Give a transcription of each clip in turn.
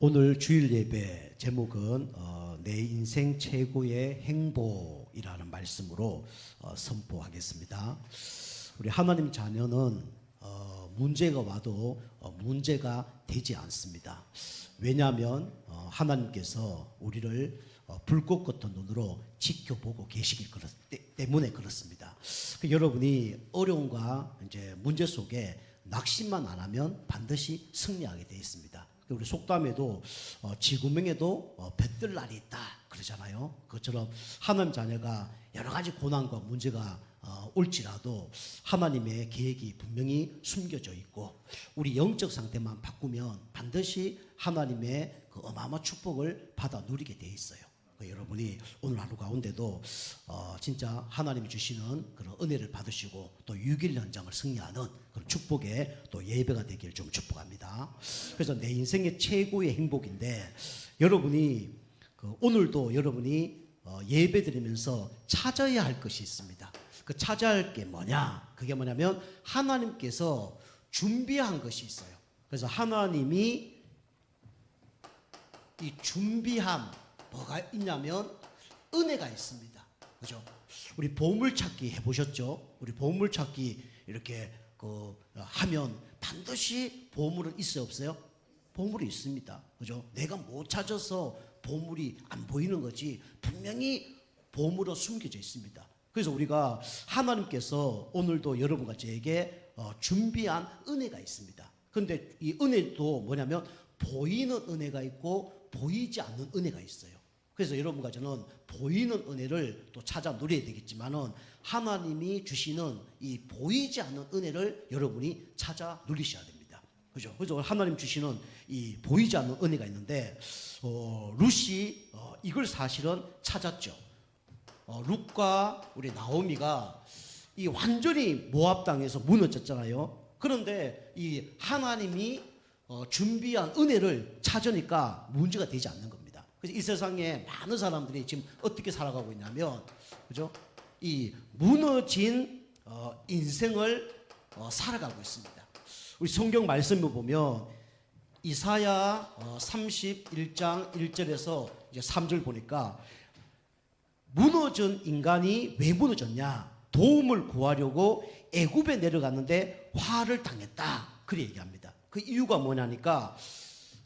오늘 주일 예배 제목은 내 인생 최고의 행복이라는 말씀으로 선포하겠습니다. 우리 하나님 자녀는 문제가 와도 문제가 되지 않습니다. 왜냐하면 하나님께서 우리를 불꽃 같은 눈으로 지켜보고 계시기 때문에 그렇습니다. 여러분이 어려움과 이제 문제 속에 낙심만 안 하면 반드시 승리하게 되어 있습니다. 우리 속담에도 지구명에도 볕들 날이 있다 그러잖아요. 그것처럼 하나님 자녀가 여러 가지 고난과 문제가 올지라도 하나님의 계획이 분명히 숨겨져 있고 우리 영적 상태만 바꾸면 반드시 하나님의 그 어마어마한 축복을 받아 누리게 돼 있어요. 여러분이 오늘 하루 가운데도 진짜 하나님이 주시는 그런 은혜를 받으시고 또 6일 현장을 승리하는 그런 축복의 또 예배가 되기를 좀 축복합니다. 그래서 내 인생의 최고의 행복인데 여러분이 오늘도 여러분이 예배 드리면서 찾아야 할 것이 있습니다. 그 찾아야 할 게 뭐냐? 그게 뭐냐면 하나님께서 준비한 것이 있어요. 그래서 하나님이 이 준비한 뭐가 있냐면 은혜가 있습니다. 그죠? 우리 보물찾기 해보셨죠? 우리 보물찾기 이렇게 하면 반드시 보물은 있어요, 없어요? 보물이 있습니다. 그죠? 내가 못 찾아서 보물이 안 보이는 거지 분명히 보물은 숨겨져 있습니다. 그래서 우리가 하나님께서 오늘도 여러분과 저에게 준비한 은혜가 있습니다. 그런데 이 은혜도 뭐냐면 보이는 은혜가 있고 보이지 않는 은혜가 있어요. 그래서 여러분과 저는 보이는 은혜를 또 찾아 누려야 되겠지만은 하나님이 주시는 이 보이지 않는 은혜를 여러분이 찾아 누리셔야 됩니다. 그죠? 그래서 하나님 주시는 이 보이지 않는 은혜가 있는데 룻이 이걸 사실은 찾았죠. 룻과 우리 나오미가 이 완전히 모압 땅에서 무너졌잖아요. 그런데 이 하나님이 준비한 은혜를 찾으니까 문제가 되지 않는 겁니다. 그래서 이 세상에 많은 사람들이 지금 어떻게 살아가고 있냐면, 그죠? 이 무너진 인생을 살아가고 있습니다. 우리 성경 말씀을 보면 이사야 31장 1절에서 이제 3절 보니까 무너진 인간이 왜 무너졌냐? 도움을 구하려고 애굽에 내려갔는데 화를 당했다. 그렇게 얘기합니다. 그 이유가 뭐냐니까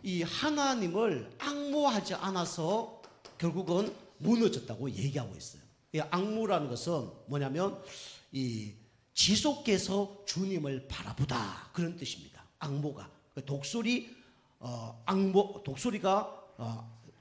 이 하나님을 앙모하지 않아서 결국은 무너졌다고 얘기하고 있어요. 이 앙모라는 것은 뭐냐면 이 지속해서 주님을 바라보다 그런 뜻입니다. 앙모가 독수리가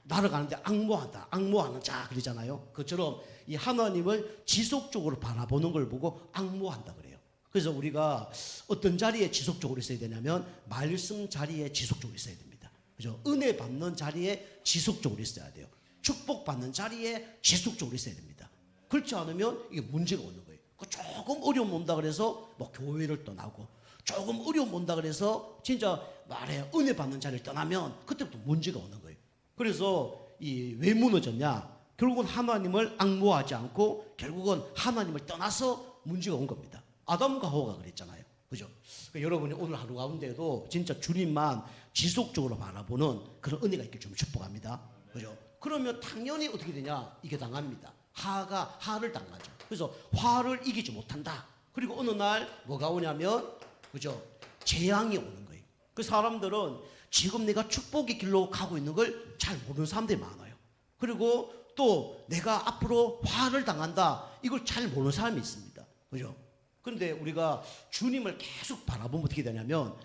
날아가는데 앙모한다, 앙모하는 자 그러잖아요. 그처럼 이 하나님을 지속적으로 바라보는 걸 보고 앙모한다 그래요. 그래서 우리가 어떤 자리에 지속적으로 있어야 되냐면 말씀 자리에 지속적으로 있어야 됩니다. 그죠? 은혜 받는 자리에 지속적으로 있어야 돼요. 축복 받는 자리에 지속적으로 있어야 됩니다. 그렇지 않으면 이게 문제가 오는 거예요. 조금 어려움 온다 그래서 뭐 교회를 떠나고 조금 어려움 온다 그래서 진짜 말해 은혜 받는 자리를 떠나면 그때부터 문제가 오는 거예요. 그래서 왜 무너졌냐? 결국은 하나님을 앙모하지 않고 결국은 하나님을 떠나서 문제가 온 겁니다. 아담과 하와가 그랬잖아요. 그죠? 그러니까 여러분이 오늘 하루 가운데도 진짜 주님만 지속적으로 바라보는 그런 은혜가 있길 좀 축복합니다. 그죠? 그러면 당연히 어떻게 되냐? 이게 당합니다. 화를 당하죠. 그래서 화를 이기지 못한다. 그리고 어느 날 뭐가 오냐면, 그죠? 재앙이 오는 거예요. 그 사람들은 지금 내가 축복의 길로 가고 있는 걸 잘 모르는 사람들이 많아요. 그리고 또 내가 앞으로 화를 당한다. 이걸 잘 모르는 사람이 있습니다. 그죠? 그런데 우리가 주님을 계속 바라보면 어떻게 되냐면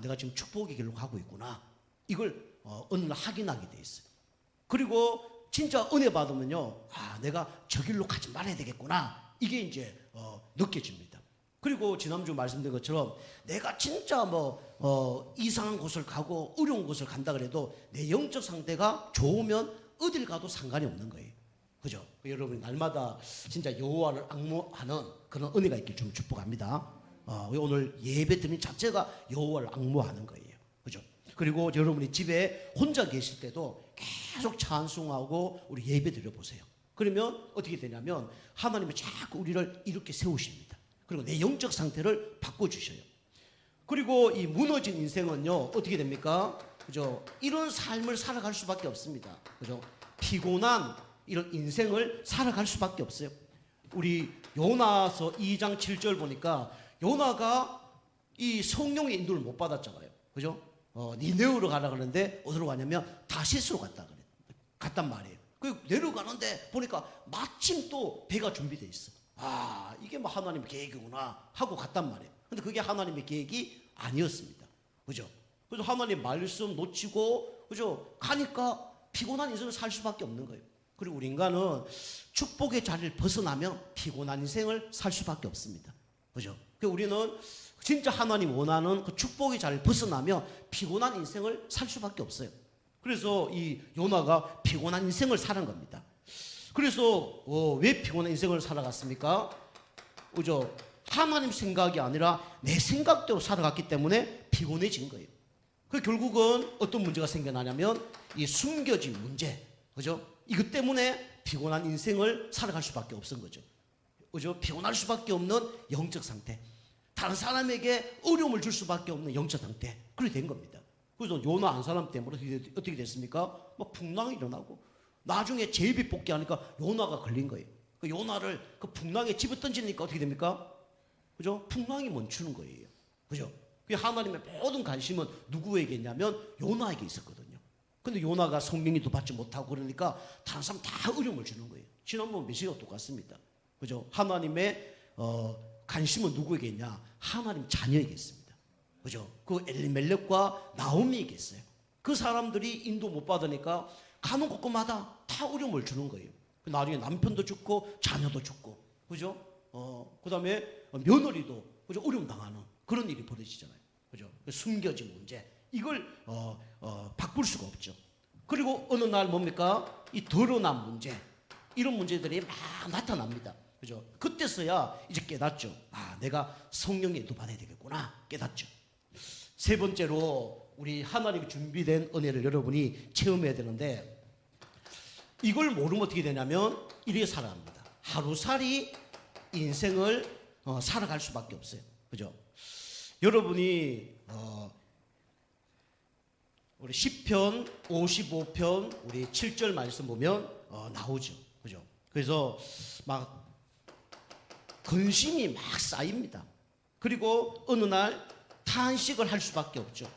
내가 지금 축복의 길로 가고 있구나. 이걸 어느 날 확인하게 돼 있어요. 그리고 진짜 은혜 받으면요. 내가 저 길로 가지 말아야 되겠구나. 이게 이제 느껴집니다. 그리고 지난주 말씀드린 것처럼 내가 진짜 이상한 곳을 가고 어려운 곳을 간다 그래도 내 영적 상태가 좋으면 어딜 가도 상관이 없는 거예요. 그죠? 여러분 날마다 진짜 여호와를 앙모하는 그런 은혜가 있길 좀 축복합니다. 오늘 예배 드리는 자체가 여호와를 앙모하는 거예요. 그죠? 그리고 여러분이 집에 혼자 계실 때도 계속 찬송하고 우리 예배 드려보세요. 그러면 어떻게 되냐면 하나님이 자꾸 우리를 이렇게 세우십니다. 그리고 내 영적 상태를 바꿔주셔요. 그리고 이 무너진 인생은요 어떻게 됩니까? 그죠? 이런 삶을 살아갈 수밖에 없습니다. 그죠? 피곤한 이런 인생을 살아갈 수밖에 없어요. 우리 요나서 2장 7절 보니까 요나가 이 성령의 인도를 못 받았잖아요. 그죠? 니네우로 가라 그러는데 어디로 가냐면 다시스로 갔단 말이에요. 그 내려가는데 보니까 마침 또 배가 준비돼 있어. 아, 이게 뭐 하나님의 계획이구나 하고 갔단 말이에요. 근데 그게 하나님의 계획이 아니었습니다. 그죠? 그래서 하나님 말씀 놓치고, 그죠? 가니까 피곤한 인생을 살 수밖에 없는 거예요. 그리고 우리 인간은 축복의 자리를 벗어나면 피곤한 인생을 살 수밖에 없습니다. 그죠? 그러니까 우리는 진짜 하나님 원하는 그 축복의 자리를 벗어나면 피곤한 인생을 살 수밖에 없어요. 그래서 이 요나가 피곤한 인생을 사는 겁니다. 그래서 왜 피곤한 인생을 살아갔습니까? 그죠? 하나님 생각이 아니라 내 생각대로 살아갔기 때문에 피곤해진 거예요. 그 결국은 어떤 문제가 생겨나냐면 이 숨겨진 문제, 그죠? 이것 때문에 피곤한 인생을 살아갈 수밖에 없은 거죠. 그죠? 피곤할 수밖에 없는 영적 상태, 다른 사람에게 어려움을 줄 수밖에 없는 영적 상태, 그렇게 된 겁니다. 그래서 요나 한 사람 때문에 어떻게 됐습니까? 막 풍랑이 일어나고 나중에 제비 복귀하니까 요나가 걸린 거예요. 그 요나를 그 풍랑에 집어 던지니까 어떻게 됩니까? 그죠? 풍랑이 멈추는 거예요. 그죠? 하나님의 모든 관심은 누구에게 있냐면 요나에게 있었거든요. 근데 요나가 성령님도 받지 못하고 그러니까 다른 사람 다 어려움을 주는 거예요. 지난번 메시지가 똑같습니다. 그죠? 하나님의 관심은 누구에게 있냐? 하나님 자녀에게 있습니다. 그죠? 그 엘리멜렉과 나오미에게 있어요. 그 사람들이 인도 못 받으니까 가는 곳곳마다 다 어려움을 주는 거예요. 나중에 남편도 죽고 자녀도 죽고, 그죠? 그 다음에 며느리도, 그죠? 어려움 당하는 그런 일이 벌어지잖아요. 그죠? 숨겨진 문제. 이걸, 바꿀 수가 없죠. 그리고 어느 날 뭡니까? 이 드러난 문제. 이런 문제들이 막 나타납니다. 그죠? 그때서야 이제 깨닫죠. 아, 내가 성령에 인도받아야 되겠구나. 깨닫죠. 세 번째로 우리 하나님이 준비된 은혜를 여러분이 체험해야 되는데 이걸 모르면 어떻게 되냐면 이렇게 살아갑니다. 하루살이 인생을 살아갈 수밖에 없어요. 그죠? 여러분이 우리 시편 55편 우리 7절 말씀 보면 나오죠. 그죠? 그래서 막 근심이 막 쌓입니다. 그리고 어느 날 탄식을 할 수밖에 없죠.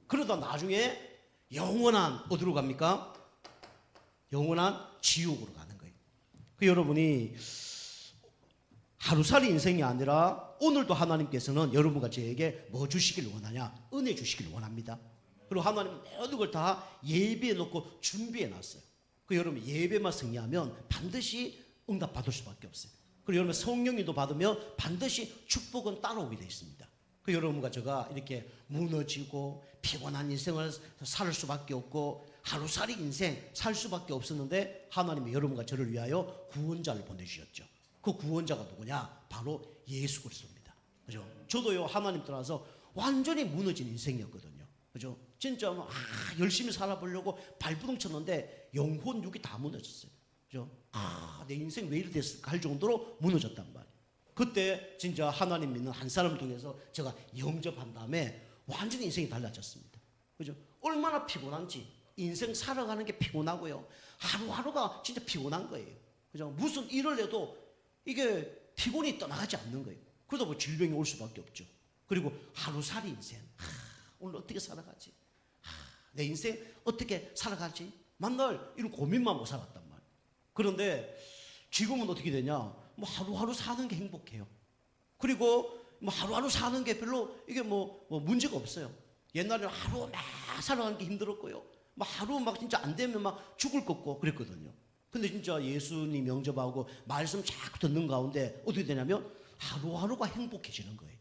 그러다 나중에 영원한 어디로 갑니까? 영원한 지옥으로 가는 거예요. 그 여러분이 하루살이 인생이 아니라 오늘도 하나님께서는 여러분과 저에게 뭐 주시길 원하냐? 은혜 주시길 원합니다. 그리고 하나님 모든 걸 다 예비해 놓고 준비해 놨어요. 그 여러분 예배만 승리하면 반드시 응답 받을 수밖에 없어요. 그리고 여러분 성령님도 받으면 반드시 축복은 따라오게 되어 있습니다. 그 여러분과 제가 이렇게 무너지고 피곤한 인생을 살 수밖에 없고 하루살이 인생 살 수밖에 없었는데 하나님이 여러분과 저를 위하여 구원자를 보내주셨죠. 그 구원자가 누구냐? 바로 예수 그리스도입니다. 그죠? 저도요 하나님 떠나서 완전히 무너진 인생이었거든요. 그죠? 진짜 열심히 살아보려고 발부둥 쳤는데 영혼 육이 다 무너졌어요. 그죠? 내 인생 왜 이렇게 됐을까 할 정도로 무너졌단 말이에요. 그때 진짜 하나님 믿는 한 사람을 통해서 제가 영접한 다음에 완전히 인생이 달라졌습니다. 그죠? 얼마나 피곤한지 인생 살아가는 게 피곤하고요. 하루하루가 진짜 피곤한 거예요. 그죠? 무슨 일을 해도 이게 피곤이 떠나가지 않는 거예요. 그러다 뭐 질병이 올 수밖에 없죠. 그리고 하루살이 인생. 오늘 어떻게 살아가지? 내 인생 어떻게 살아가지? 맨날 이런 고민만 못 살았단 말이에요. 그런데 지금은 어떻게 되냐? 뭐 하루하루 사는 게 행복해요. 그리고 뭐 하루하루 사는 게 별로 이게 뭐 문제가 없어요. 옛날에는 하루 막 살아가는 게 힘들었고요. 막 하루 막 진짜 안 되면 막 죽을 것 같고 그랬거든요. 근데 진짜 예수님 영접하고 말씀 자꾸 듣는 가운데 어떻게 되냐면 하루하루가 행복해지는 거예요.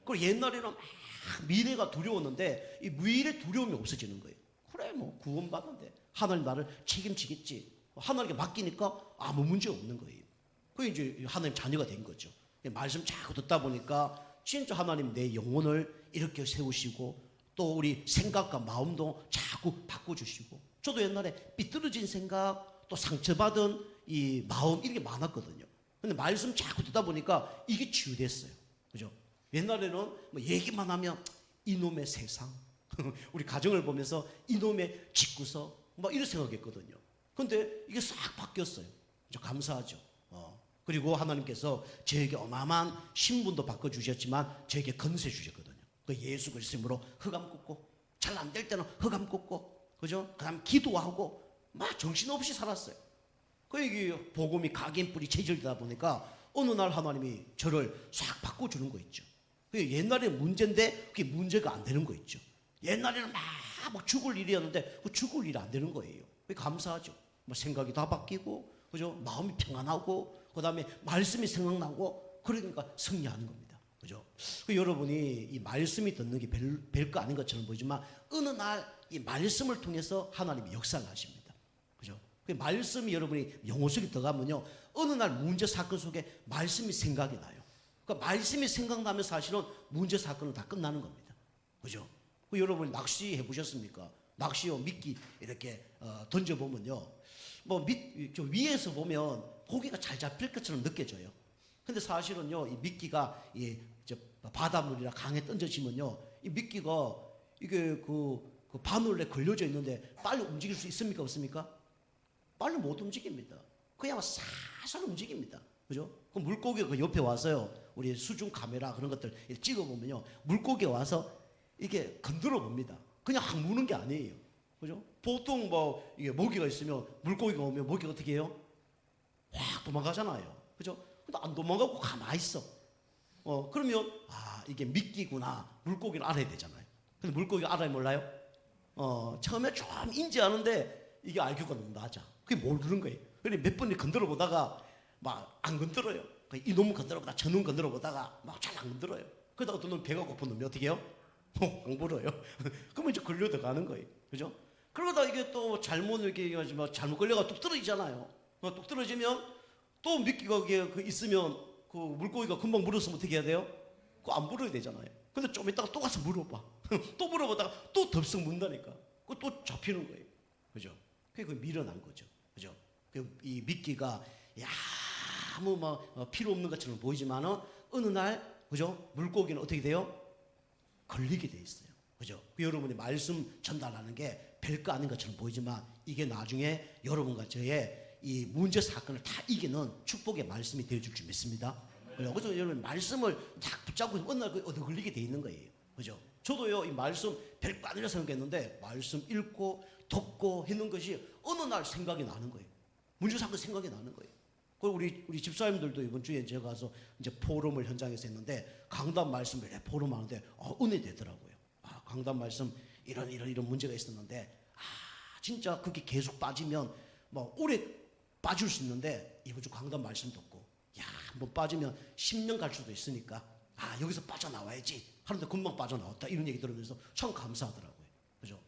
그리고 옛날에는 막 미래가 두려웠는데 이 미래 두려움이 없어지는 거예요. 그래 뭐 구원받는데 하나님 나를 책임지겠지. 하나님께 맡기니까 아무 문제 없는 거예요. 그게 이제 하나님 자녀가 된 거죠. 말씀 자꾸 듣다 보니까 진짜 하나님 내 영혼을 이렇게 세우시고 또 우리 생각과 마음도 자꾸 바꿔주시고 저도 옛날에 삐뚤어진 생각 또 상처받은 이 마음 이런 게 많았거든요. 근데 말씀 자꾸 듣다 보니까 이게 치유됐어요. 그죠? 옛날에는 뭐 얘기만 하면 이놈의 세상 우리 가정을 보면서 이놈의 집구석 막 이런 생각했거든요. 근데 이게 싹 바뀌었어요. 감사하죠. 그리고 하나님께서 저에게 어마어마한 신분도 바꿔주셨지만 저에게 건세 주셨거든요. 그 예수 그리스도 이름으로 흑암 꽂고, 잘 안 될 때는 흑암 꽂고, 그죠? 그다음 기도하고 막 정신없이 살았어요. 그 이게 복음이 각인 뿌리 체질되다 보니까 어느 날 하나님이 저를 싹 바꿔주는 거 있죠. 옛날에 문제인데 그게 문제가 안 되는 거 있죠. 옛날에는 막 죽을 일이었는데 그 죽을 일이 안 되는 거예요. 감사하죠. 뭐 생각이 다 바뀌고, 그죠? 마음이 평안하고, 그 다음에 말씀이 생각나고, 그러니까 승리하는 겁니다. 그죠? 여러분이 이 말씀이 듣는 게 별거 아닌 것처럼 보이지만 어느 날 이 말씀을 통해서 하나님이 역사를 하십니다. 그죠? 그 말씀이 여러분이 영혼 속에 들어가면요, 어느 날 문제 사건 속에 말씀이 생각이 나요. 그 말씀이 생각나면 사실은 문제 사건은 다 끝나는 겁니다. 그죠? 여러분이 낚시 해보셨습니까? 낚시요, 미끼 이렇게 던져보면요, 뭐 저 위에서 보면 고기가 잘 잡힐 것처럼 느껴져요. 근데 사실은요, 이 미끼가 저 바닷물이나 강에 던져지면요, 이 미끼가 이게 그 바늘에 걸려져 있는데 빨리 움직일 수 있습니까? 없습니까? 빨리 못 움직입니다. 그냥 살살 움직입니다. 그죠? 그 물고기가 그 옆에 와서요, 우리 수중 카메라 그런 것들 찍어보면요, 물고기가 와서 이게 건드려 봅니다. 그냥 확 무는 게 아니에요. 그죠? 보통 뭐 이게 모기가 있으면, 물고기가 오면 모기가 어떻게 해요? 확 도망가잖아요. 그죠? 근데 안 도망가고 가만히 있어. 그러면 이게 미끼구나, 물고기를 알아야 되잖아요. 근데 물고기가 알아요, 몰라요? 처음에 좀 인지하는데 이게 IQ가 너무 낮아. 그게 모르는 거예요. 그래 몇 번을 건드려 보다가 막 안 건드려요. 이놈은 건드려 보다가 저놈 건드려 보다가 막 잘 안 건드려요. 그러다가 어떤 놈 배가 고픈 놈이 어떻게 해요? 안 불어요. 그러면 이제 걸려 들어가는 거예요. 그죠? 그러다 이게 또 잘못 이렇게 하지만 잘못 걸려가 뚝 떨어지잖아요. 뚝 떨어지면 또 미끼가 그 있으면 그 물고기가 금방 물었으면 어떻게 해야 돼요? 그거 안 물어야 되잖아요. 근데 좀 이따가 또 가서 물어봐. 또 물어보다가 또 덥석 문다니까. 그거 또 잡히는 거예요. 그죠? 그게 밀어난 거죠. 그죠? 이 미끼가 아무 필요 없는 것처럼 보이지만은 어느 날, 그죠? 물고기는 어떻게 돼요? 걸리게 돼 있어요. 그죠? 여러분이 말씀 전달하는 게 별거 아닌 것처럼 보이지만 이게 나중에 여러분과 저의 이 문제 사건을 다 이기는 축복의 말씀이 되어줄 줄 믿습니다. 그래서 여러분 말씀을 딱 붙잡고 어느 날 얻어 걸리게 돼 있는 거예요. 그죠? 저도요, 이 말씀 별거 아니라 생각했는데 말씀 읽고 듣고 했는 것이 어느 날 생각이 나는 거예요. 문제 사건 생각이 나는 거예요. 그리고 우리 집사님들도 이번 주에 제가 가서 이제 포럼을 현장에서 했는데 강단 말씀을 포럼 하는데 은혜 되더라고요. 강단 말씀 이런 문제가 있었는데 진짜 그게 계속 빠지면 뭐 오래 빠질 수 있는데 이번 주 강단 말씀 듣고 한번 빠지면 10년 갈 수도 있으니까 여기서 빠져나와야지 하는데 금방 빠져나왔다 이런 얘기 들으면서 참 감사하더라고요. 그죠?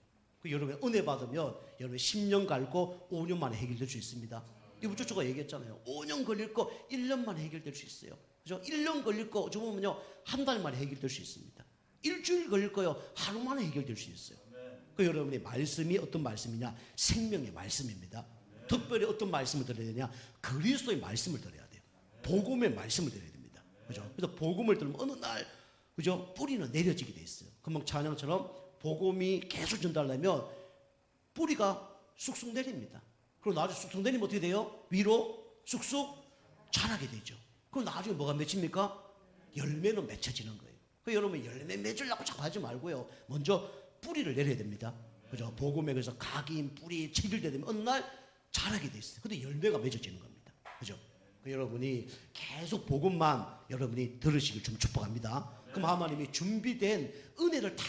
여러분 은혜 받으면 여러분 10년 갈고 5년 만에 해결될 수 있습니다. 이번 주 제가 얘기했잖아요. 5년 걸릴 거 1년 만에 해결될 수 있어요. 그죠? 1년 걸릴 거 저 보면요 한 달 만에 해결될 수 있습니다. 일주일 걸릴 거요 하루 만에 해결될 수 있어요. 여러분의 말씀이 어떤 말씀이냐? 생명의 말씀입니다. 특별히 어떤 말씀을 들어야 되냐? 그리스도의 말씀을 들어야 돼요. 복음의 말씀을 들어야 됩니다. 그죠? 그래서 복음을 들으면 어느 날, 그죠? 뿌리는 내려지게 돼 있어요. 금방 찬양처럼 복음이 계속 전달되면 뿌리가 쑥쑥 내립니다. 그리고 나중에 쑥쑥 내리면 어떻게 돼요? 위로 쑥쑥 자라게 되죠. 그럼 나중에 뭐가 맺힙니까? 열매는 맺혀지는 거예요. 여러분 열매 맺으려고 자꾸 하지 말고요. 먼저 뿌리를 내려야 됩니다. 그죠? 복음에 그래서 각인, 뿌리, 체질되야 되면 어느 날 자라게 돼 있어요. 근데 열매가 맺어지는 겁니다. 그죠? 여러분이 계속 복음만 여러분이 들으시길 좀 축복합니다. 그럼 하나님이 준비된 은혜를 다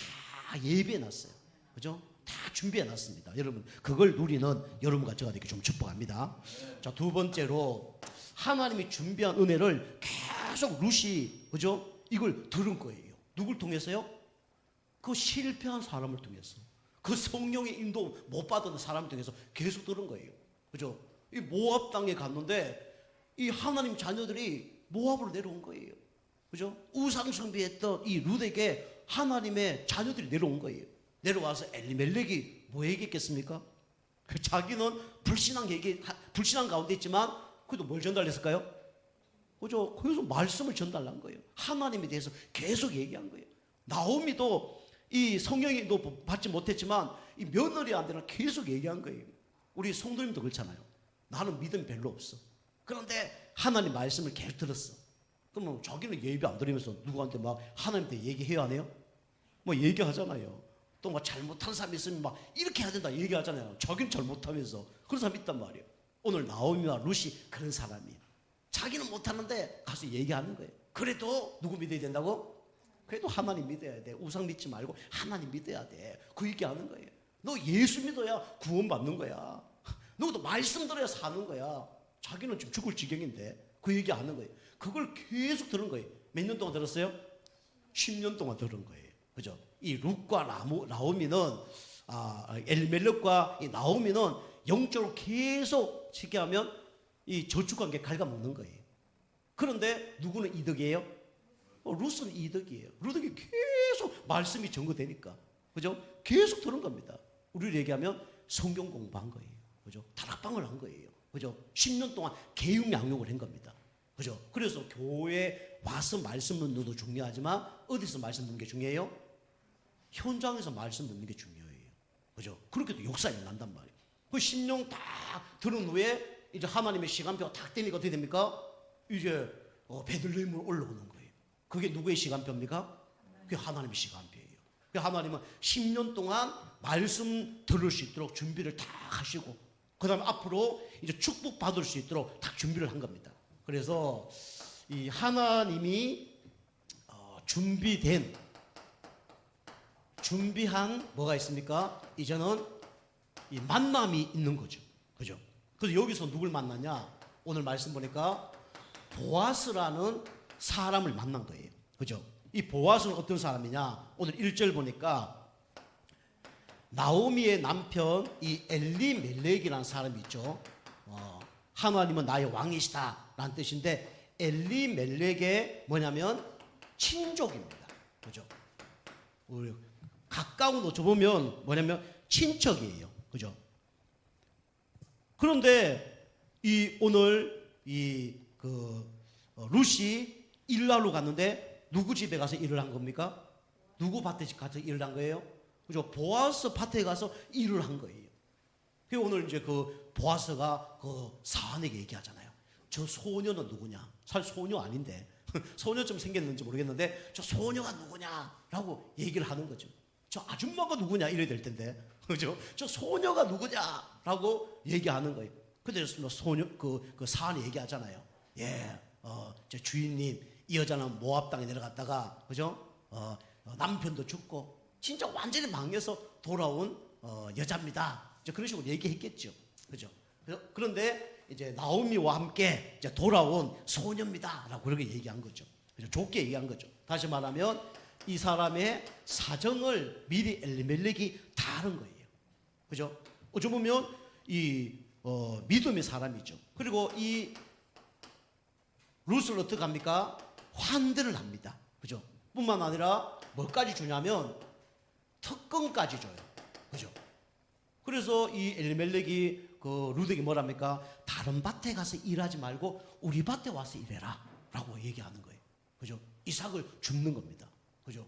예비해 놨어요. 그죠? 다 준비해 놨습니다. 여러분 그걸 누리는 여러분과 저가 되게 좀 축복합니다. 자, 두 번째로 하나님이 준비한 은혜를 계속 루시, 그죠? 이걸 들은 거예요. 누굴 통해서요? 그 실패한 사람을 통해서, 그 성령의 인도 못 받은 사람을 통해서 계속 들은 거예요. 그죠? 이 모압 땅에 갔는데 이 하나님 자녀들이 모압으로 내려온 거예요. 그죠? 우상 숭배했던 이 룻에게 하나님의 자녀들이 내려온 거예요. 내려와서 엘리멜렉이 뭐 얘기했겠습니까? 자기는 불신한 가운데 있지만 그래도 뭘 전달했을까요? 그죠? 그래서 말씀을 전달한 거예요. 하나님에 대해서 계속 얘기한 거예요. 나오미도 이 성령이도 받지 못했지만 이 며느리한테는 계속 얘기한 거예요. 우리 성도님도 그렇잖아요. 나는 믿음 별로 없어. 그런데 하나님 말씀을 계속 들었어. 그러면 자기는 예배 안 드리면서 누구한테 막 하나님한테 얘기해야 하네요? 뭐 얘기하잖아요. 또 뭐 잘못한 사람 있으면 막 이렇게 해야 된다 얘기하잖아요. 자기는 잘못하면서. 그런 사람 있단 말이에요. 오늘 나오미와 룻이 그런 사람이에요. 자기는 못하는데 가서 얘기하는 거예요. 그래도 누구 믿어야 된다고? 그래도 하나님 믿어야 돼. 우상 믿지 말고 하나님 믿어야 돼. 그 얘기하는 거예요. 너 예수 믿어야 구원받는 거야. 너도 말씀 들어야 사는 거야. 자기는 지금 죽을 지경인데 그 얘기하는 거예요. 그걸 계속 들은 거예요. 몇 년 동안 들었어요? 10년 동안 들은 거예요. 그죠? 이 룻과 나오미는 엘리멜렉과 이 나오미는 영적으로 계속 쉽게 하면 이 저축관계 갉아먹는 거예요. 그런데 누구는 이득이에요? 룻은 이득이에요. 룻에게 계속 말씀이 전거되니까. 그죠? 계속 들은 겁니다. 우리를 얘기하면 성경 공부한 거예요. 그죠? 다락방을 한 거예요. 그죠? 10년 동안 개육 양육을 한 겁니다. 그죠? 그래서 교회에 와서 말씀 듣는 것도 중요하지만 어디서 말씀 듣는 게 중요해요? 현장에서 말씀 듣는 게 중요해요. 그죠? 그렇게도 역사가 난단 말이에요. 그 10년 딱 들은 후에 이제 하나님의 시간표가 딱 되니까 어떻게 됩니까? 이제 베들레헴으로 올라오는 거예요. 그게 누구의 시간표입니까? 그게 하나님의 시간표예요. 그 하나님은 10년 동안 말씀 들을 수 있도록 준비를 다 하시고 그 다음에 앞으로 이제 축복 받을 수 있도록 다 준비를 한 겁니다. 그래서 이 하나님이 준비한 뭐가 있습니까? 이제는 이 만남이 있는 거죠. 그죠? 그래서 여기서 누굴 만나냐? 오늘 말씀 보니까 보아스라는 사람을 만난 거예요. 그죠? 이 보아스는 어떤 사람이냐? 오늘 1절 보니까 나오미의 남편 이 엘리멜렉이라는 사람이 있죠. 하나님은 나의 왕이시다 라는 뜻인데 엘리멜렉의 뭐냐면 친족입니다. 그죠? 우리 가까운 어쩌 보면 뭐냐면 친척이에요. 그죠? 그런데 오늘 룻이 일하러 갔는데 누구 집에 가서 일을 한 겁니까? 누구 밭에 가서 일을 한 거예요? 그죠? 보아스 밭에 가서 일을 한 거예요. 그 오늘 이제 그 보아스가 그 사안에게 얘기하잖아요. 저 소녀는 누구냐? 사실 소녀 아닌데 소녀처럼 생겼는지 모르겠는데 저 소녀가 누구냐라고 얘기를 하는 거죠. 저 아줌마가 누구냐 이래야 될 텐데, 그죠? 저 소녀가 누구냐라고 얘기하는 거예요. 근데 소녀 그 사안이 얘기하잖아요. 예, 저 주인님 이 여자는 모압 땅에 내려갔다가 그죠? 남편도 죽고 진짜 완전히 망해서 돌아온 여자입니다. 이제 그런 식으로 얘기했겠죠, 그죠? 그런데 이제 나오미와 함께 이제 돌아온 소녀입니다라고 그렇게 얘기한 거죠. 그죠? 좋게 얘기한 거죠. 다시 말하면 이 사람의 사정을 미리 엘리멜렉이 다 아는 거예요. 그죠? 어쩌 보면 이 믿음의 사람이죠. 그리고 이 룻을 어떻게 합니까? 환대를 합니다. 그죠? 뿐만 아니라 뭐까지 주냐면 특권까지 줘요. 그죠? 그래서 이 엘리멜렉이 그 룻에게 뭐랍니까? 다른 밭에 가서 일하지 말고 우리 밭에 와서 일해라 라고 얘기하는 거예요. 그죠? 이삭을 줍는 겁니다. 그죠?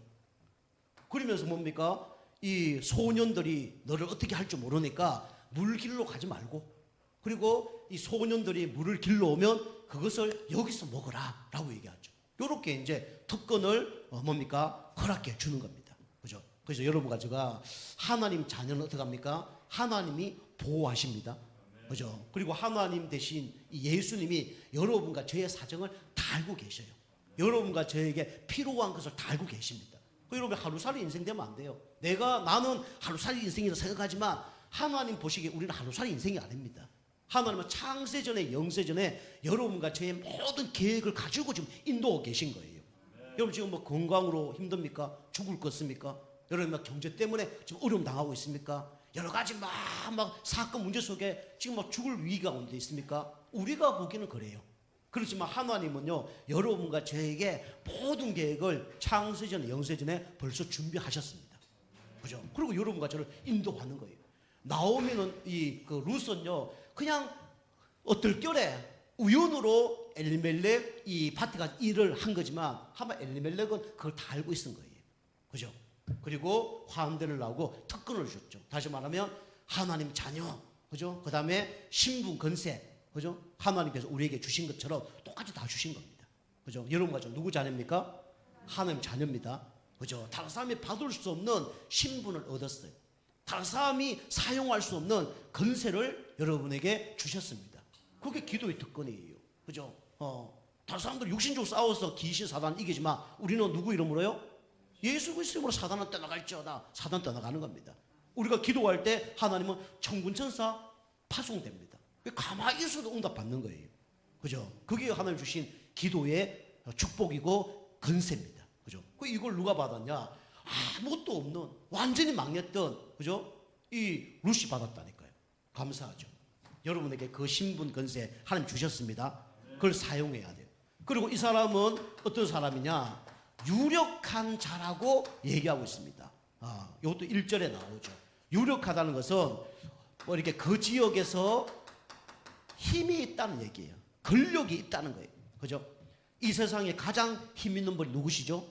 그러면서 뭡니까? 이 소년들이 너를 어떻게 할 줄 모르니까 물 길러 가지 말고 그리고 이 소년들이 물을 길러 오면 그것을 여기서 먹어라 라고 얘기하죠. 이렇게 이제 특권을 뭡니까? 허락해 주는 겁니다. 그죠? 그래서 여러분과 제가 하나님 자녀는 어떻게 합니까? 하나님이 보호하십니다. 그죠? 그리고 하나님 대신 이 예수님이 여러분과 저의 사정을 다 알고 계셔요. 여러분과 저에게 필요한 것을 다 알고 계십니다. 여러분 하루살이 인생 되면 안 돼요. 나는 하루살이 인생이라고 생각하지만 하나님 보시기에 우리는 하루살이 인생이 아닙니다. 하나님은 창세전에 영세전에 여러분과 저의 모든 계획을 가지고 지금 인도하고 계신 거예요. 여러분 지금 뭐 건강으로 힘듭니까? 죽을 것 같습니까? 여러분 막 경제 때문에 지금 어려움 당하고 있습니까? 여러 가지 막 사건 문제 속에 지금 막 죽을 위기 가운데 있습니까? 우리가 보기는 그래요. 그렇지만 하나님은요 여러분과 저에게 모든 계획을 창세전 영세전에 벌써 준비하셨습니다. 그죠? 그리고 여러분과 저를 인도하는 거예요. 나오미는 그 룻은요 그냥 어떨결에 우연으로 엘리멜렉 이 밭에 가서 일을 한 거지만 아마 엘리멜렉은 그걸 다 알고 있은 거예요. 그죠? 그리고 화환대를 나오고 특권을 주셨죠. 다시 말하면 하나님 자녀, 그죠? 그 다음에 신분, 권세, 그죠? 하나님께서 우리에게 주신 것처럼 똑같이 다 주신 겁니다. 그죠? 여러분과 저 누구 자녀입니까? 하나님 자녀입니다. 그죠? 다른 사람이 받을 수 없는 신분을 얻었어요. 다른 사람이 사용할 수 없는 권세를 여러분에게 주셨습니다. 그게 기도의 특권이에요. 그죠? 다른 사람들 육신적으로 싸워서 귀신 사단 이기지만 우리는 누구 이름으로요? 예수 그리스도 이름으로 사단은 떠나갈지어다. 사단 떠나가는 겁니다. 우리가 기도할 때 하나님은 천군 천사 파송됩니다. 가만히 있어도 응답 받는 거예요. 그죠? 그게 하나님 주신 기도의 축복이고 권세입니다. 그죠? 이걸 누가 받았냐? 아무것도 없는 완전히 망했던, 그죠? 이 루시 받았다니까요. 감사하죠. 여러분에게 그 신분 권세 하나님 주셨습니다. 그걸 사용해야 돼요. 그리고 이 사람은 어떤 사람이냐? 유력한 자라고 얘기하고 있습니다. 이것도 1절에 나오죠. 유력하다는 것은 뭐 이렇게 그 지역에서 힘이 있다는 얘기예요. 권력이 있다는 거예요. 그죠? 이 세상에 가장 힘 있는 분이 누구시죠?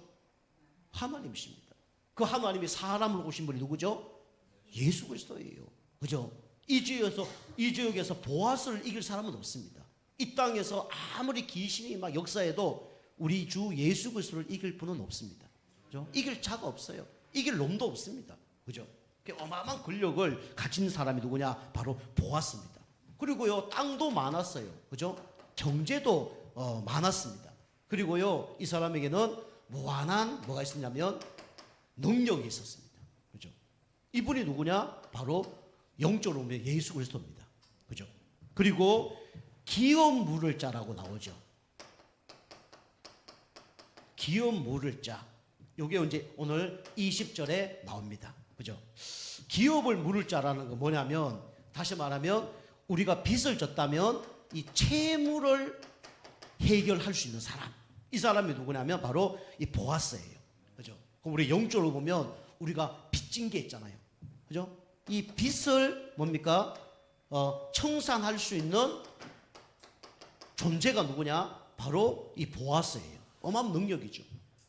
하나님이십니다. 그 하나님이 사람을 오신 분이 누구죠? 예수 그리스도예요. 그죠? 이 지역에서 보아스를 이길 사람은 없습니다. 이 땅에서 아무리 귀신이 막 역사해도 우리 주 예수 그리스도를 이길 분은 없습니다. 그죠? 이길 자가 없어요. 이길 놈도 없습니다. 그죠? 어마어마한 권력을 가진 사람이 누구냐? 바로 보았습니다. 그리고요, 땅도 많았어요. 그죠? 경제도 많았습니다. 그리고요, 이 사람에게는 무한한 뭐가 있었냐면 능력이 있었습니다. 그죠? 이분이 누구냐? 바로 영적으로 보면 예수 그리스도입니다. 그죠? 그리고 기업 물을 자라고 나오죠. 기업 물을 자. 요게 이제 오늘 20절에 나옵니다. 그죠? 기업을 물을 자라는 건 뭐냐면, 다시 말하면 우리가 빚을 졌다면 이 채무를 해결할 수 있는 사람. 이 사람이 누구냐면 바로 이 보아스예요. 그죠? 그럼 우리 영적으로 보면 우리가 빚진 게 있잖아요. 그죠? 이 빚을 뭡니까? 청산할 수 있는 존재가 누구냐? 바로 이 보아스예요. 어마어마한 능력이죠.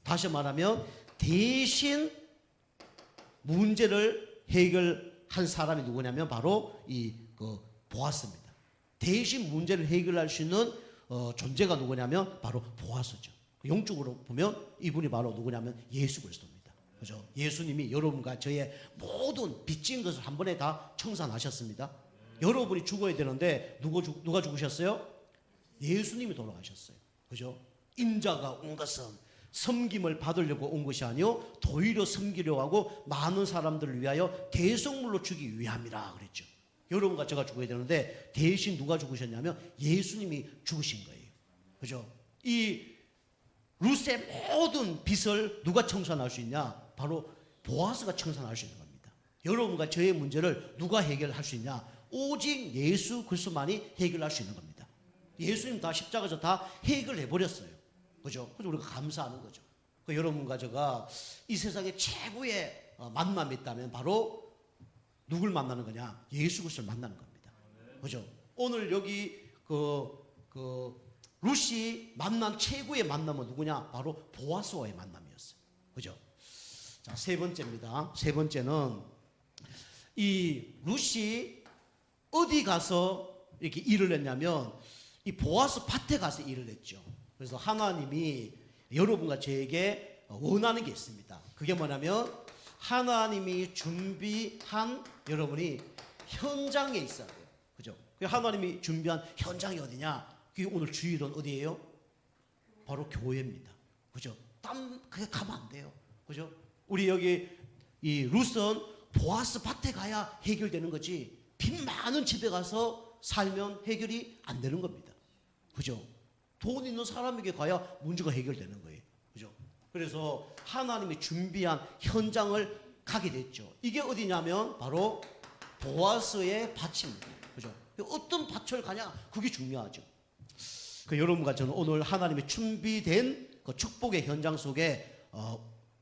다시 말하면 대신 문제를 해결한 사람이 누구냐면 바로 이 보아스입니다. 대신 문제를 해결할 수 있는 존재가 누구냐면 바로 보아스죠. 영적으로 보면 이분이 바로 누구냐면 예수 그리스도입니다. 그죠? 예수님이 여러분과 저의 모든 빚진 것을 한 번에 다 청산하셨습니다. 여러분이 죽어야 되는데 누가 죽으셨어요? 예수님이 돌아가셨어요. 그죠? 인자가 온 것은 섬김을 받으려고 온 것이 아니요 도리어 섬기려 하고 많은 사람들을 위하여 대속물로 주기 위함이라 그랬죠. 여러분과 제가 죽어야 되는데 대신 누가 죽으셨냐면 예수님이 죽으신 거예요. 그죠? 이 루스의 모든 빚을 누가 청산할 수 있냐? 바로 보아스가 청산할 수 있는 겁니다. 여러분과 저의 문제를 누가 해결할 수 있냐? 오직 예수 그리스도만이 해결할 수 있는 겁니다. 예수님 다 십자가에서 다 해결해 버렸어요. 그죠? 그래서 우리가 감사하는 거죠. 그 여러분과 제가 이 세상에 최고의 만남이 있다면 바로 누굴 만나는 거냐? 예수 그리스도를 만나는 겁니다. 그죠? 오늘 여기 루시 만난 최고의 만남은 누구냐? 바로 보아스와의 만남이었어요. 그죠? 자, 세 번째입니다. 세 번째는 이 루시 어디 가서 이렇게 일을 했냐면 이 보아스 밭에 가서 일을 했죠. 그래서 하나님이 여러분과 저에게 원하는 게 있습니다. 그게 뭐냐면 하나님이 준비한 여러분이 현장에 있어야 돼요. 그죠? 하나님이 준비한 현장이 어디냐? 그게 오늘 주일은 어디예요? 바로 교회입니다. 그죠? 그냥 가면 안 돼요. 그죠? 우리 여기 이 루스는 보아스 밭에 가야 해결되는 거지 빚 많은 집에 가서 살면 해결이 안 되는 겁니다. 그죠? 돈 있는 사람에게 가야 문제가 해결되는 거예요. 그죠? 그래서 하나님이 준비한 현장을 가게 됐죠. 이게 어디냐면 바로 보아스의 밭입니다. 그죠? 어떤 밭을 가냐? 그게 중요하죠. 여러분과 저는 오늘 하나님이 준비된 그 축복의 현장 속에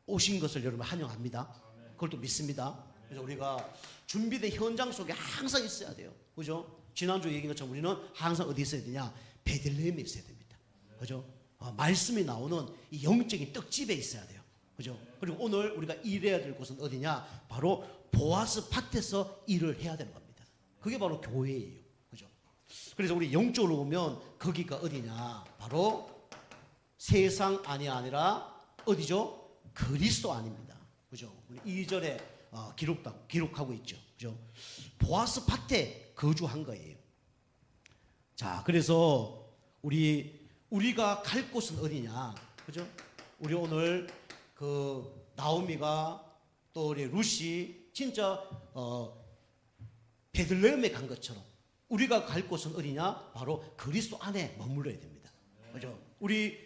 오신 것을 여러분 환영합니다. 그걸 또 믿습니다. 그래서 우리가 준비된 현장 속에 항상 있어야 돼요. 그죠? 지난주 얘기한 것처럼 우리는 항상 어디 있어야 되냐? 베들레헴에 있어야 됩니다. 그죠? 말씀이 나오는 이 영적인 떡집에 있어야 돼요. 그죠? 그리고 오늘 우리가 일해야 될 곳은 어디냐? 바로 보아스 밭에서 일을 해야 되는 겁니다. 그게 바로 교회예요. 그죠? 그래서 우리 영적으로 보면 거기가 어디냐? 바로 세상 안이 아니라 어디죠? 그리스도 안입니다. 그죠? 우리 2절에 기록하고 있죠. 그죠? 보아스 밭에 거주한 거예요. 자, 그래서 우리가 갈 곳은 어디냐? 그죠? 우리 오늘 그 나오미가 또 우리 루시 진짜 베들레헴에 간 것처럼 우리가 갈 곳은 어디냐? 바로 그리스도 안에 머물러야 됩니다. 그죠? 우리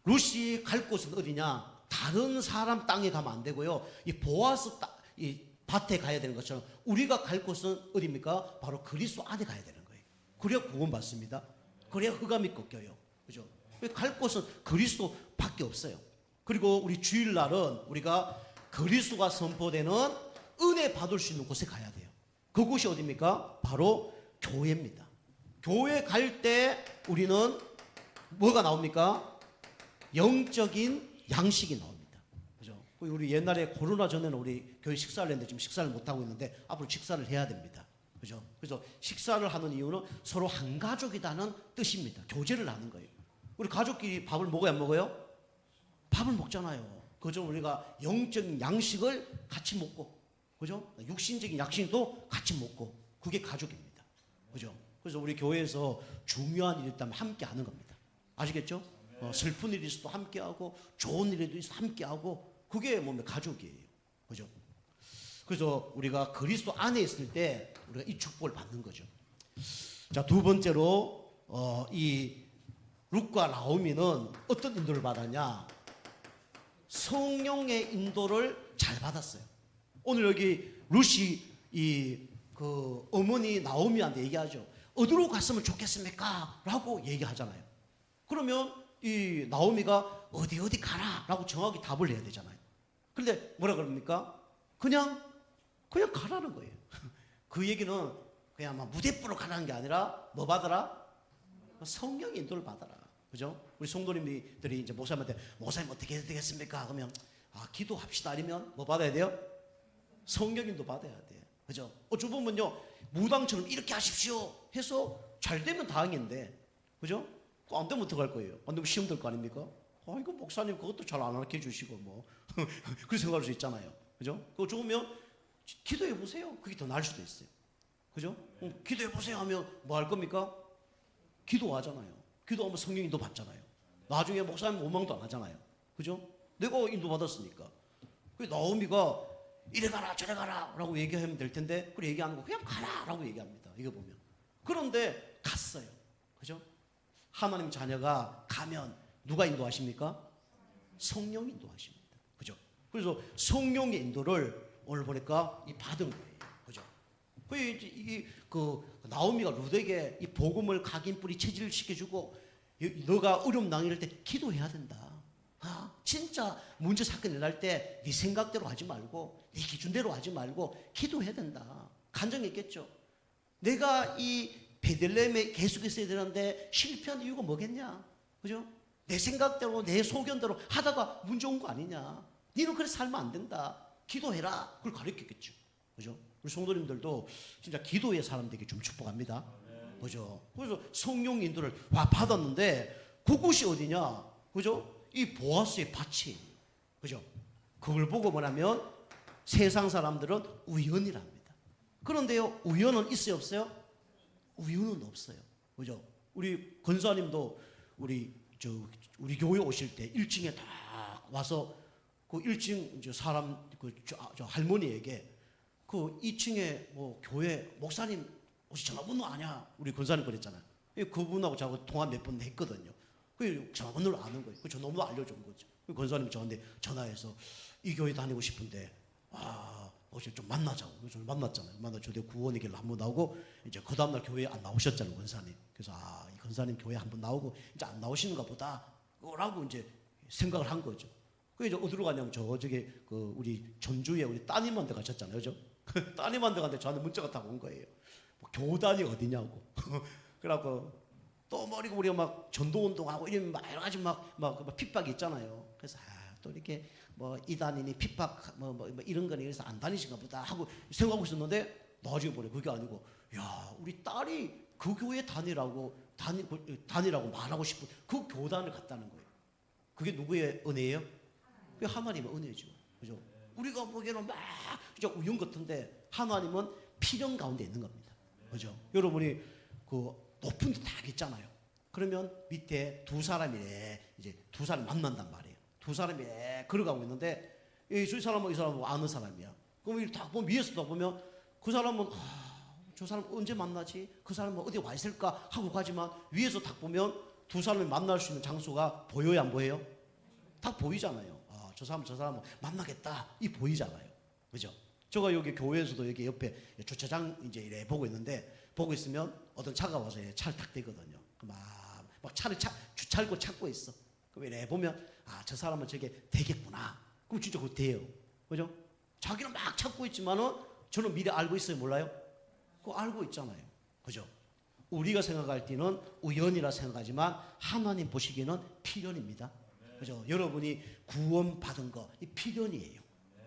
루시 갈 곳은 어디냐? 다른 사람 땅에 가면 안 되고요. 이 보아스 이 밭에 가야 되는 것처럼 우리가 갈 곳은 어디입니까? 바로 그리스도 안에 가야 되는 거예요. 그래야 구원받습니다. 그래야 흑암이 꺾여요. 그죠? 갈 곳은 그리스도밖에 없어요. 그리고 우리 주일날은 우리가 그리스도가 선포되는 은혜 받을 수 있는 곳에 가야 돼요. 그곳이 어디입니까? 바로 교회입니다. 교회 갈 때 우리는 뭐가 나옵니까? 영적인 양식이 나옵니다. 그죠? 우리 옛날에 코로나 전에는 우리 교회 식사를 했는데 지금 식사를 못 하고 있는데 앞으로 식사를 해야 됩니다. 그죠? 그래서 식사를 하는 이유는 서로 한 가족이라는 뜻입니다. 교제를 하는 거예요. 우리 가족끼리 밥을 먹어야 안 먹어요? 밥을 먹잖아요. 그죠? 우리가 영적인 양식을 같이 먹고, 그죠? 육신적인 양식도 같이 먹고, 그게 가족입니다. 그죠? 그래서 우리 교회에서 중요한 일이 있다면 함께 하는 겁니다. 아시겠죠? 슬픈 일이 있어도 함께 하고, 좋은 일이 있어도 함께 하고, 그게 뭐면 가족이에요. 그죠? 그래서 우리가 그리스도 안에 있을 때 우리가 이 축복을 받는 거죠. 자, 두 번째로 이 룻과 나오미는 어떤 인도를 받았냐? 성령의 인도를 잘 받았어요. 오늘 여기 룻이 그 어머니 나오미한테 얘기하죠. 어디로 갔으면 좋겠습니까? 라고 얘기하잖아요. 그러면 이 나오미가 어디 가라 라고 정확히 답을 해야 되잖아요. 그런데 뭐라 그럽니까? 그냥 가라는 거예요. 그 얘기는 그냥 막 무대뽀로 가라는 게 아니라 뭐 받아라? 성령의 인도를 받아라. 그죠? 우리 성도님들이 이제 목사님한테 목사님 어떻게 해야 되겠습니까? 그러면 기도합시다. 아니면 뭐 받아야 돼요? 성령 인도 받아야 돼요. 그죠? 어찌 보면요 무당처럼 이렇게 하십시오 해서 잘 되면 다행인데, 그죠? 안 되면 어떡할 거예요? 안 되면 시험 들 거 아닙니까? 이거 목사님 그것도 잘 안 가르쳐 주시고 뭐 그렇게 생각할 수 있잖아요. 그죠? 그거 좋으면 기도해 보세요. 그게 더 나을 수도 있어요. 그죠? 기도해 보세요 하면 뭐 할 겁니까? 기도하잖아요. 기도하면 성령 인도 받잖아요. 나중에 목사님 원망도 안 하잖아요. 그죠? 내가 인도 받았으니까. 그 나오미가 이래 가라 저래 가라 라고 얘기하면 될 텐데 그래 얘기 안 하고 그냥 가라 라고 얘기합니다. 이거 보면. 그런데 갔어요. 그죠? 하나님 자녀가 가면 누가 인도하십니까? 성령 인도하십니다. 그죠? 그래서 성령의 인도를 오늘 보니까 받은 거예요. 그죠? 그 나오미가 룻에게 이 복음을 각인뿌리 체질을 시켜주고 너가 어려움 당할 때 기도해야 된다. 진짜 문제 사건 일어날 때 네 생각대로 하지 말고 네 기준대로 하지 말고 기도해야 된다. 간증했겠죠. 내가 이 베들레헴에 계속 있어야 되는데 실패한 이유가 뭐겠냐? 그죠? 내 생각대로 내 소견대로 하다가 문제 온 거 아니냐? 너는 그래 살면 안 된다. 기도해라. 그걸 가르쳤겠죠. 그죠? 우리 성도님들도 진짜 기도의 사람들에게 좀 축복합니다. 그죠? 그래서 성령 인도를 받았는데 그곳이 어디냐? 그죠? 이 보아스의 밭이. 그죠? 그걸 보고 뭐냐면 세상 사람들은 우연이랍니다. 그런데요, 우연은 있어요, 없어요? 우연은 없어요. 그죠? 우리 권사님도 우리 교회 오실 때 1층에 딱 와서 그 1층 이제 사람 저 할머니에게 그 2층에 뭐 교회 목사님 혹시 전화번호 아냐? 우리 권사님 그랬잖아요. 그분하고 저하고 통화 몇 번 했거든요. 그 전화번호를 아는 거예요. 그 전화번호 알려준 거죠. 그 권사님이 저한테 전화해서 이 교회 다니고 싶은데 어제 좀 만나자고. 그래서 만났잖아요. 저도 구원의 한번 나오고 이제 그 다음날 교회에 안 나오셨잖아요, 권사님. 그래서 이 권사님 교회 한번 나오고 이제 안 나오시는가 보다라고 이제 생각을 한 거죠. 그 이제 어디로 가냐면 저기 그 우리 전주에 우리 따님한테 가셨잖아요, 그죠? 따님한테 갔는데 저한테 문자가 딱 온 거예요. 뭐 교단이 어디냐고. 그래갖고 또 우리가 막 전도운동하고 이런 막 여러 가지 막 핍박이 있잖아요. 그래서 또 이렇게 뭐 이단이니 핍박 뭐 이런 거니 그래서 안 다니신가 보다 하고 생각하고 있었는데 나중에 보니 그게 아니고 야 우리 딸이 그 교회 다니라고 말하고 싶은 그 교단을 갔다는 거예요. 그게 누구의 은혜예요? 그게 하나님의 은혜죠. 그죠? 우리가 보기에는 막 진짜 우연 같은데 하나님은 필연 가운데 있는 겁니다. 그죠? 여러분이 그 높은 데 딱 있잖아요. 그러면 밑에 두 사람이래 이제 두 사람이 만난단 말이에요. 두 사람이 걸어가고 있는데 이 사람은 이 사람은 아는 사람이야. 그럼 이렇게 딱 보면 위에서 딱 보면 그 사람은 저 사람 언제 만나지? 그 사람은 어디 와 있을까 하고 가지만 위에서 딱 보면 두 사람이 만날 수 있는 장소가 보여요, 안 보여요? 딱 보이잖아요. 저 사람 만나겠다 이 보이잖아요. 그죠? 제가 여기 교회에서도 여기 옆에 주차장 이제 이래 보고 있는데 보고 있으면 어떤 차가 와서 차를 탁 대거든요. 막 차를 주차할 곳 찾고 있어. 그럼 이래 보면 저 사람은 저게 되겠구나. 그럼 진짜 그거 돼요. 그죠? 자기는 막 찾고 있지만은 저는 미리 알고 있어요, 몰라요? 그거 알고 있잖아요. 그죠? 우리가 생각할 때는 우연이라 생각하지만 하나님 보시기에는 필연입니다. 그죠? 여러분이 구원받은 거, 이 필연이에요.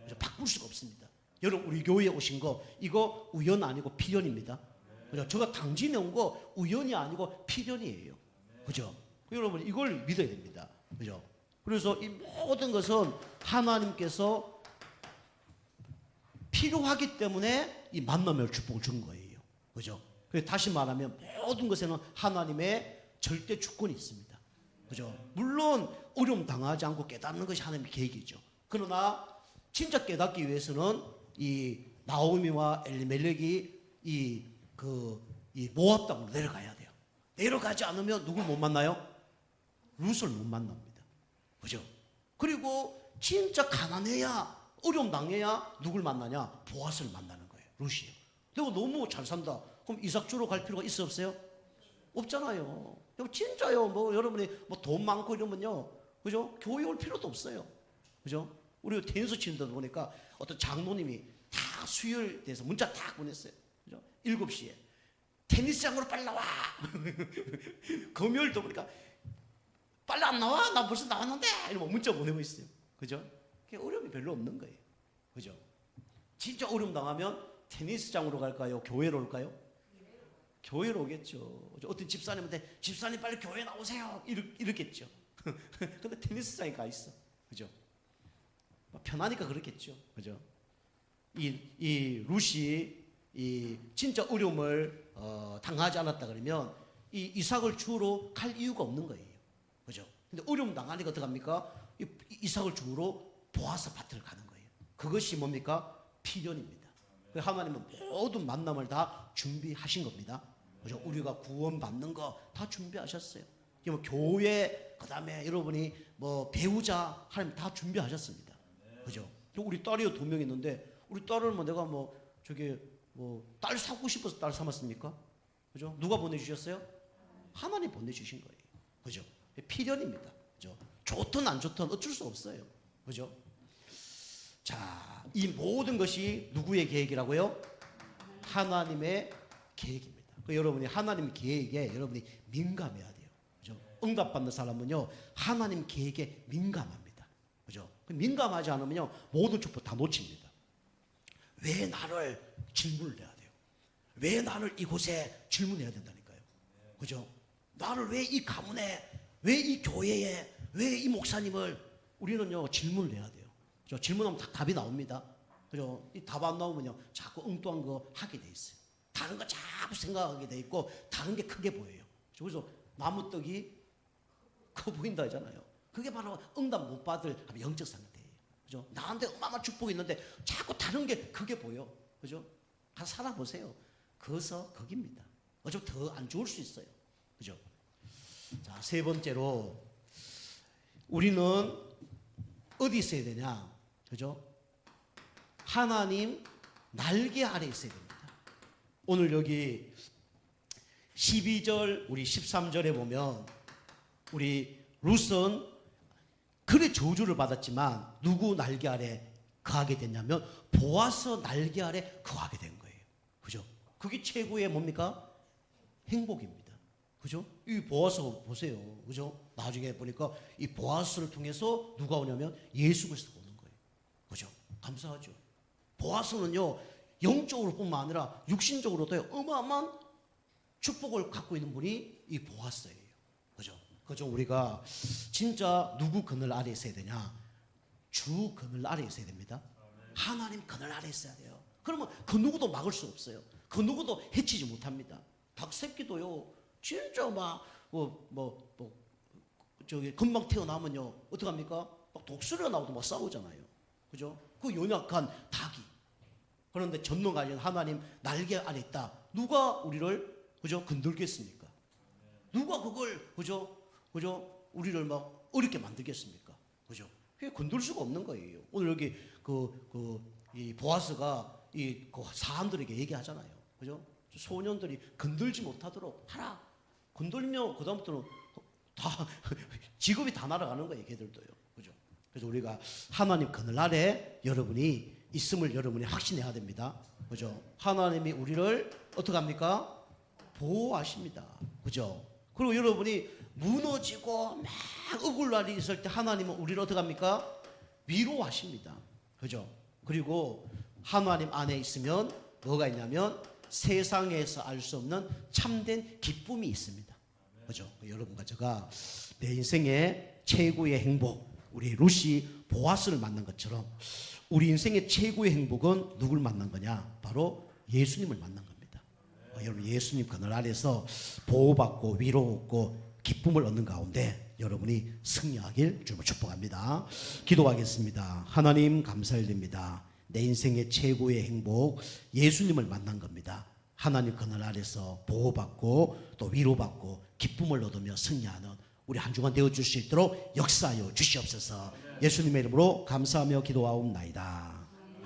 그죠? 바꿀 수가 없습니다. 여러분, 우리 교회에 오신 거, 이거 우연 아니고 필연입니다. 그죠? 제가 당진에 온 거 우연이 아니고 필연이에요. 그죠? 여러분, 이걸 믿어야 됩니다. 그죠? 그래서 이 모든 것은 하나님께서 필요하기 때문에 이 만남의 축복을 준 거예요. 그죠? 그래서 다시 말하면 모든 것에는 하나님의 절대 주권이 있습니다. 그죠? 물론 어려움 당하지 않고 깨닫는 것이 하나님의 계획이죠. 그러나 진짜 깨닫기 위해서는 이 나오미와 엘리멜렉이 이 모압 땅으로 내려가야 돼요. 내려가지 않으면 누굴 못 만나요? 룻을 못 만납니다. 그죠? 그리고 진짜 가난해야 어려움 당해야 누굴 만나냐? 보아스를 만나는 거예요. 룻이요. 내가 너무 잘 산다. 그럼 이삭 주러 갈 필요가 있어 없어요? 없잖아요. 진짜요. 뭐 여러분이 뭐 돈 많고 이러면요, 그죠? 교회 올 필요도 없어요. 그죠? 우리 테니스 치는데 보니까 어떤 장로님이 다 수요일 돼서 문자 딱 보냈어요. 그죠? 7시에 테니스장으로 빨리 나와. 금요일도 보니까 빨리 안 나와? 나 벌써 나왔는데 이러면 문자 보내고 있어요. 그죠? 그게 어려움이 별로 없는 거예요. 그죠? 진짜 어려움 당하면 테니스장으로 갈까요? 교회로 올까요? 교회로 오겠죠. 어떤 집사님한테 집사님 빨리 교회 나오세요. 이렇겠죠. 근데 테니스장에 가 있어. 그죠? 편하니까 그렇겠죠. 그죠? 이 룻이 이 진짜 어려움을 당하지 않았다 그러면 이 이삭을 주우러 갈 이유가 없는 거예요. 그죠? 근데 어려움 당하니까 어떡합니까? 이삭을 주우러 보아스 밭을 가는 거예요. 그것이 뭡니까? 필연입니다. 하나님은 모든 만남을 다 준비하신 겁니다. 그죠? 우리가 구원받는 거 다 준비하셨어요. 뭐 교회, 그 다음에 여러분이 뭐 배우자, 하나님 다 준비하셨습니다. 그죠? 우리 딸이 2명 있는데, 우리 딸을 뭐 내가 딸 사고 싶어서 딸 삼았습니까? 그죠? 누가 보내주셨어요? 하나님 보내주신 거예요. 그죠? 필연입니다. 그죠? 좋든 안 좋든 어쩔 수 없어요. 그죠? 자, 이 모든 것이 누구의 계획이라고요? 하나님의 계획입니다. 여러분이 하나님 계획에 여러분이 민감해야 돼요. 그죠? 응답받는 사람은요, 하나님 계획에 민감합니다. 그죠? 민감하지 않으면요, 모든 축복 다 놓칩니다. 왜 나를 질문을 해야 돼요? 왜 나를 이곳에 질문해야 된다니까요. 그죠? 나를 왜 이 가문에, 왜 이 교회에, 왜 이 목사님을, 우리는요, 질문을 해야 돼요. 그죠? 질문하면 다 답이 나옵니다. 그죠? 이 답 안 나오면요, 자꾸 엉뚱한 거 하게 돼 있어요. 다른 거 자꾸 생각하게 돼 있고, 다른 게 크게 보여요. 그래서 나무떡이 커 보인다 하잖아요. 그게 바로 응답 못 받을 영적 상태예요. 그죠? 나한테 어마어마한 축복이 있는데 자꾸 다른 게 크게 보여. 그죠? 가서 살아보세요. 거기서 거깁니다. 어차피 더 안 좋을 수 있어요. 그죠? 자, 3번째로 우리는 어디 있어야 되냐? 그죠? 하나님 날개 아래 있어야 됩니다. 오늘 여기 12절, 우리 13절에 보면 우리 룻은 그래 저주를 받았지만 누구 날개 아래 거하게 됐냐면 보아스 날개 아래 거하게 된 거예요. 그죠? 그게 최고의 뭡니까? 행복입니다. 그죠? 이 보아스 보세요. 그죠? 나중에 보니까 이 보아스를 통해서 누가 오냐면 예수 그리스도가 오는 거예요. 그죠? 감사하죠. 보아스는요, 영적으로뿐만 아니라 육신적으로도 어마어마한 축복을 갖고 있는 분이 이 보아스예요. 그죠? 그죠? 우리가 진짜 누구 그늘 아래 있어야 되냐? 주 그늘 아래 있어야 됩니다. 하나님 그늘 아래 있어야 돼요. 그러면 그 누구도 막을 수 없어요. 그 누구도 해치지 못합니다. 닭 새끼도요, 진짜 저기 금방 태어나면요, 어떡합니까? 막 독수리가 나오도 막 싸우잖아요. 그죠? 그 연약한 닭이. 그런데 전능하신 하나님 날개 아래 있다. 누가 우리를, 그죠? 건들겠습니까? 누가 그걸, 그죠? 우리를 막 어렵게 만들겠습니까? 그죠? 그게 건들 수가 없는 거예요. 오늘 여기 이 보아스가 그 사람들에게 얘기하잖아요. 그죠? 소년들이 건들지 못하도록 하라. 건들면 그다음부터는 다 직업이 다 날아가는 거예요. 걔들도요. 그죠? 그래서 우리가 하나님 그늘 아래 여러분이 있음을 여러분이 확신해야 됩니다. 그죠? 하나님이 우리를 어떻게 합니까? 보호하십니다. 그죠? 그리고 여러분이 무너지고 막 억울날이 있을 때 하나님은 우리를 어떻게 합니까? 위로하십니다. 그죠? 그리고 하나님 안에 있으면 뭐가 있냐면 세상에서 알 수 없는 참된 기쁨이 있습니다. 그죠? 여러분과 제가 내 인생의 최고의 행복, 우리 루시 보아스를 만난 것처럼 우리 인생의 최고의 행복은 누굴 만난 거냐? 바로 예수님을 만난 겁니다. 여러분 예수님 그늘 아래서 보호받고 위로받고 기쁨을 얻는 가운데 여러분이 승리하길 주님을 축복합니다. 기도하겠습니다. 하나님 감사드립니다. 내 인생의 최고의 행복 예수님을 만난 겁니다. 하나님 그늘 아래서 보호받고 또 위로받고 기쁨을 얻으며 승리하는 우리 한 주간 되어줄 수 있도록 역사하여 주시옵소서. 예수님의 이름으로 감사하며 기도하옵나이다.